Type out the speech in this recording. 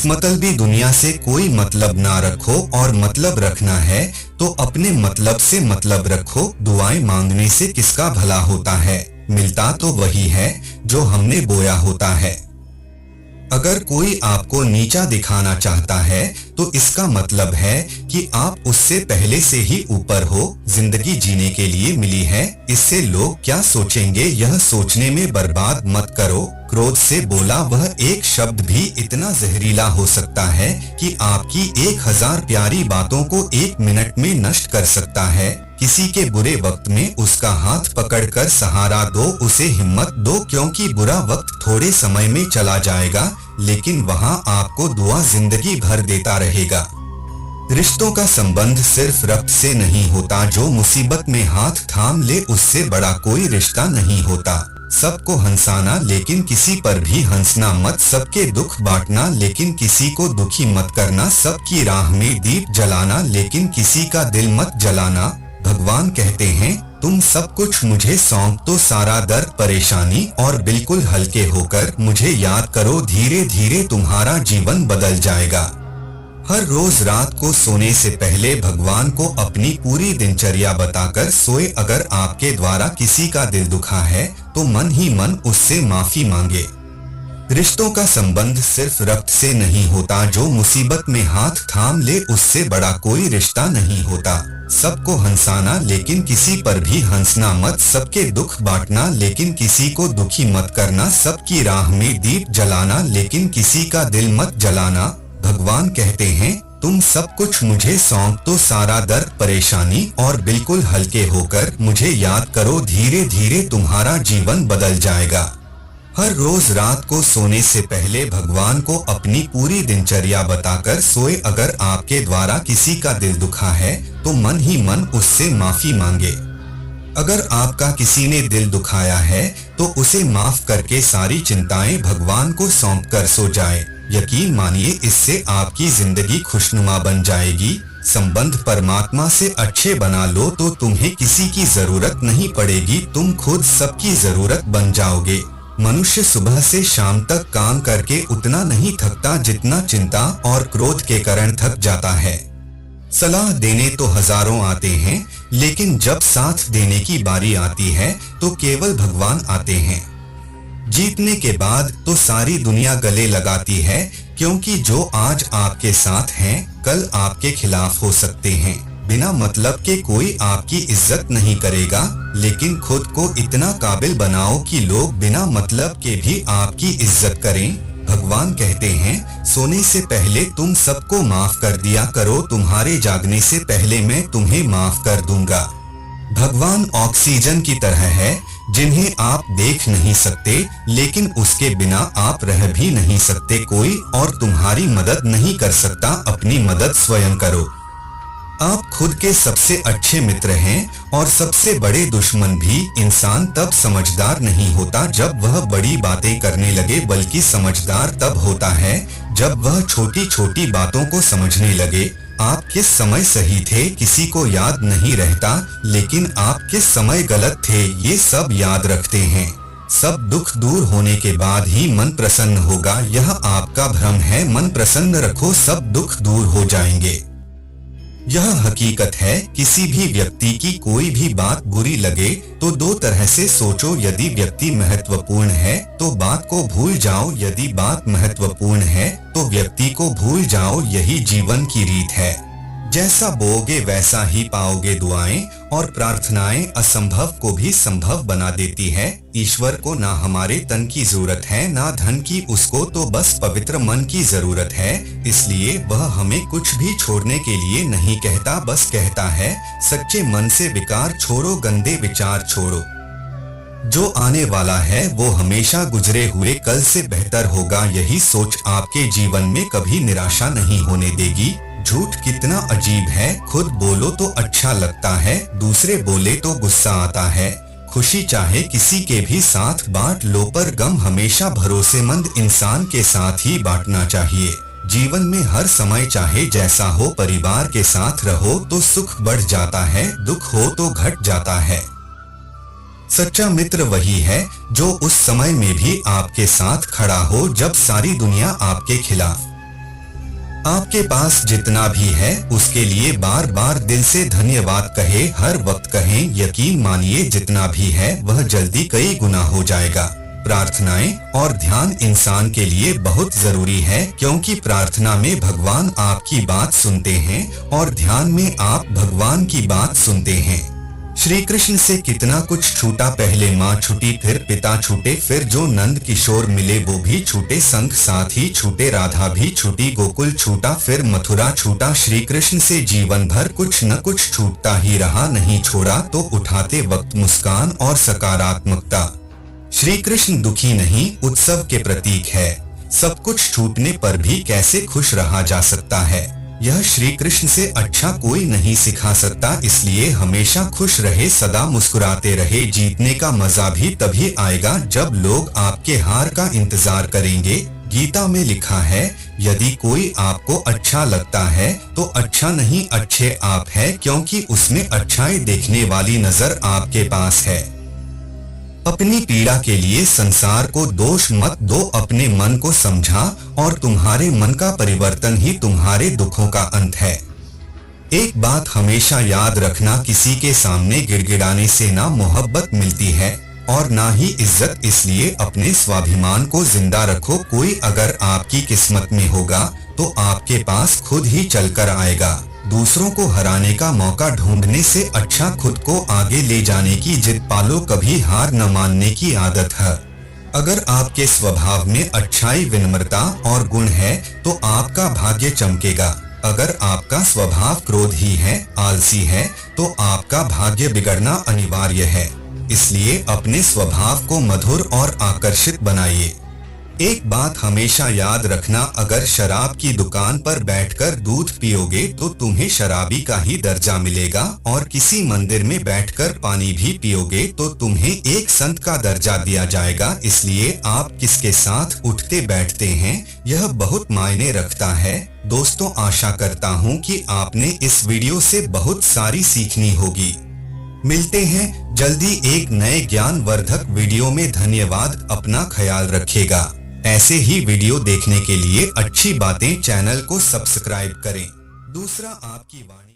इस मतलबी दुनिया से कोई मतलब ना रखो और मतलब रखना है तो अपने मतलब से मतलब रखो। दुआएं मांगने से किसका भला होता है, मिलता तो वही है जो हमने बोया होता है। अगर कोई आपको नीचा दिखाना चाहता है तो इसका मतलब है कि आप उससे पहले से ही ऊपर हो। जिंदगी जीने के लिए मिली है, इससे लोग क्या सोचेंगे यह सोचने में बर्बाद मत करो। क्रोध से बोला वह एक शब्द भी इतना जहरीला हो सकता है कि आपकी 1000 प्यारी बातों को 1 मिनट में नष्ट कर सकता है। किसी के बुरे वक्त में उसका हाथ पकड़कर सहारा दो, उसे हिम्मत दो, क्योंकि बुरा वक्त थोड़े समय में चला जाएगा लेकिन वहां आपको दुआ जिंदगी भर देता रहेगा। रिश्तों का संबंध सिर्फ रक्त से नहीं होता, जो मुसीबत में हाथ थाम ले उससे बड़ा कोई रिश्ता नहीं होता। सबको हंसाना लेकिन किसी पर भी हंसना मत, सबके दुख बांटना लेकिन किसी को दुखी मत करना, सबकी राह में दीप जलाना लेकिन किसी का दिल मत जलाना। भगवान कहते हैं तुम सब कुछ मुझे सौंप दो, सारा दर्द परेशानी, और बिल्कुल हल्के होकर मुझे याद करो, धीरे धीरे तुम्हारा जीवन बदल जाएगा। हर रोज रात को सोने से पहले भगवान को अपनी पूरी दिनचर्या बताकर सोए। अगर आपके द्वारा किसी का दिल दुखा है तो मन ही मन उससे माफी मांगे। रिश्तों का संबंध सिर्फ रक्त से नहीं होता, जो मुसीबत में हाथ थाम ले उससे बड़ा कोई रिश्ता नहीं होता। सबको हंसाना लेकिन किसी पर भी हंसना मत, सबके दुख बांटना लेकिन किसी को दुखी मत करना, सबकी राह में दीप जलाना लेकिन किसी का दिल मत जलाना। भगवान कहते हैं तुम सब कुछ मुझे सौंप दो, सारा दर्द परेशानी, और बिल्कुल हल्के होकर मुझे याद करो, धीरे धीरे तुम्हारा जीवन बदल जाएगा। हर रोज रात को सोने से पहले भगवान को अपनी पूरी दिनचर्या बताकर सोए। अगर आपके द्वारा किसी का दिल दुखा है तो मन ही मन उससे माफी मांगे। अगर आपका किसी ने दिल दुखाया है तो उसे माफ करके सारी चिंताएं भगवान को सौंप कर सो जाए। यकीन मानिए इससे आपकी जिंदगी खुशनुमा बन जाएगी। संबंध परमात्मा से अच्छे बना लो तो तुम्हें किसी की जरूरत नहीं पड़ेगी, तुम खुद सबकी जरूरत बन जाओगे। मनुष्य सुबह से शाम तक काम करके उतना नहीं थकता जितना चिंता और क्रोध के कारण थक जाता है। सलाह देने तो हजारों आते हैं लेकिन जब साथ देने की बारी आती है तो केवल भगवान आते हैं। जीतने के बाद तो सारी दुनिया गले लगाती है, क्योंकि जो आज आपके साथ हैं कल आपके खिलाफ हो सकते हैं। बिना मतलब के कोई आपकी इज्जत नहीं करेगा, लेकिन खुद को इतना काबिल बनाओ कि लोग बिना मतलब के भी आपकी इज्जत करें। भगवान कहते हैं सोने से पहले तुम सबको माफ कर दिया करो, तुम्हारे जागने से पहले मैं तुम्हें माफ कर दूंगा। भगवान ऑक्सीजन की तरह है जिन्हें आप देख नहीं सकते, लेकिन उसके बिना आप रह भी नहीं सकते। कोई और तुम्हारी मदद नहीं कर सकता, अपनी मदद स्वयं करो। आप खुद के सबसे अच्छे मित्र हैं और सबसे बड़े दुश्मन भी। इंसान तब समझदार नहीं होता जब वह बड़ी बातें करने लगे, बल्कि समझदार तब होता है जब वह छोटी छोटी बातों को समझने लगे। आप किस समय सही थे किसी को याद नहीं रहता, लेकिन आप किस समय गलत थे ये सब याद रखते हैं। सब दुख दूर होने के बाद ही मन प्रसन्न होगा, यह आपका भ्रम है। मन प्रसन्न रखो, सब दुख दूर हो जाएंगे। यह हकीकत है, किसी भी व्यक्ति की कोई भी बात बुरी लगे तो दो तरह से सोचो। यदि व्यक्ति महत्वपूर्ण है तो बात को भूल जाओ, यदि बात महत्वपूर्ण है तो व्यक्ति को भूल जाओ। यही जीवन की रीत है, जैसा बोओगे वैसा ही पाओगे। दुआएं और प्रार्थनाएं असंभव को भी संभव बना देती है। ईश्वर को ना हमारे तन की जरूरत है ना धन की, उसको तो बस पवित्र मन की जरूरत है। इसलिए वह हमें कुछ भी छोड़ने के लिए नहीं कहता, बस कहता है सच्चे मन से विकार छोड़ो, गंदे विचार छोड़ो। जो आने वाला है वो हमेशा गुजरे हुए कल से बेहतर होगा। यही सोच आपके जीवन में कभी निराशा नहीं होने देगी। झूठ कितना अजीब है, खुद बोलो तो अच्छा लगता है, दूसरे बोले तो गुस्सा आता है। खुशी चाहे किसी के भी साथ बांट लो, पर गम हमेशा भरोसेमंद इंसान के साथ ही बांटना चाहिए। जीवन में हर समय चाहे जैसा हो परिवार के साथ रहो तो सुख बढ़ जाता है, दुख हो तो घट जाता है। सच्चा मित्र वही है जो उस समय में भी आपके साथ खड़ा हो जब सारी दुनिया आपके खिलाफ। आपके पास जितना भी है उसके लिए बार बार दिल से धन्यवाद कहे, हर वक्त कहें। यकीन मानिए जितना भी है वह जल्दी कई गुना हो जाएगा। प्रार्थनाएं और ध्यान इंसान के लिए बहुत जरूरी है, क्योंकि प्रार्थना में भगवान आपकी बात सुनते हैं और ध्यान में आप भगवान की बात सुनते हैं। श्री कृष्ण से कितना कुछ छूटा, पहले माँ छूटी, फिर पिता छूटे, फिर जो नंद किशोर मिले वो भी छूटे, संग साथी छूटे, राधा भी छूटी, गोकुल छूटा, फिर मथुरा छूटा। श्री कृष्ण से जीवन भर कुछ न कुछ छूटता ही रहा, नहीं छोड़ा तो उठाते वक्त मुस्कान और सकारात्मकता। श्री कृष्ण दुखी नहीं, उत्सव के प्रतीक है। सब कुछ छूटने पर भी कैसे खुश रहा जा सकता है, यह श्री कृष्ण से अच्छा कोई नहीं सिखा सकता। इसलिए हमेशा खुश रहे, सदा मुस्कुराते रहे। जीतने का मजा भी तभी आएगा जब लोग आपके हार का इंतजार करेंगे। गीता में लिखा है, यदि कोई आपको अच्छा लगता है तो अच्छा नहीं, अच्छे आप है, क्योंकि उसमें अच्छाई देखने वाली नजर आपके पास है। अपनी पीड़ा के लिए संसार को दोष मत दो, अपने मन को समझा और तुम्हारे मन का परिवर्तन ही तुम्हारे दुखों का अंत है। एक बात हमेशा याद रखना, किसी के सामने गिड़गिड़ाने से ना मोहब्बत मिलती है और ना ही इज्जत। इसलिए अपने स्वाभिमान को जिंदा रखो। कोई अगर आपकी किस्मत में होगा तो आपके पास खुद ही चलकर आएगा। दूसरों को हराने का मौका ढूंढने से अच्छा खुद को आगे ले जाने की जिद पालो, कभी हार न मानने की आदत है। अगर आपके स्वभाव में अच्छाई, विनम्रता और गुण है तो आपका भाग्य चमकेगा। अगर आपका स्वभाव क्रोध ही है, आलसी है, तो आपका भाग्य बिगड़ना अनिवार्य है। इसलिए अपने स्वभाव को मधुर और आकर्षित बनाइए। एक बात हमेशा याद रखना, अगर शराब की दुकान पर बैठकर दूध पियोगे तो तुम्हें शराबी का ही दर्जा मिलेगा, और किसी मंदिर में बैठकर पानी भी पियोगे तो तुम्हें एक संत का दर्जा दिया जाएगा। इसलिए आप किसके साथ उठते बैठते हैं यह बहुत मायने रखता है। दोस्तों, आशा करता हूँ कि आपने इस वीडियो से बहुत सारी सीखनी होगी। मिलते हैं जल्दी एक नए ज्ञान वर्धक वीडियो में। धन्यवाद, अपना ख्याल रखिएगा। ऐसे ही वीडियो देखने के लिए अच्छी बातें चैनल को सब्सक्राइब करें। दूसरा, आपकी वाणी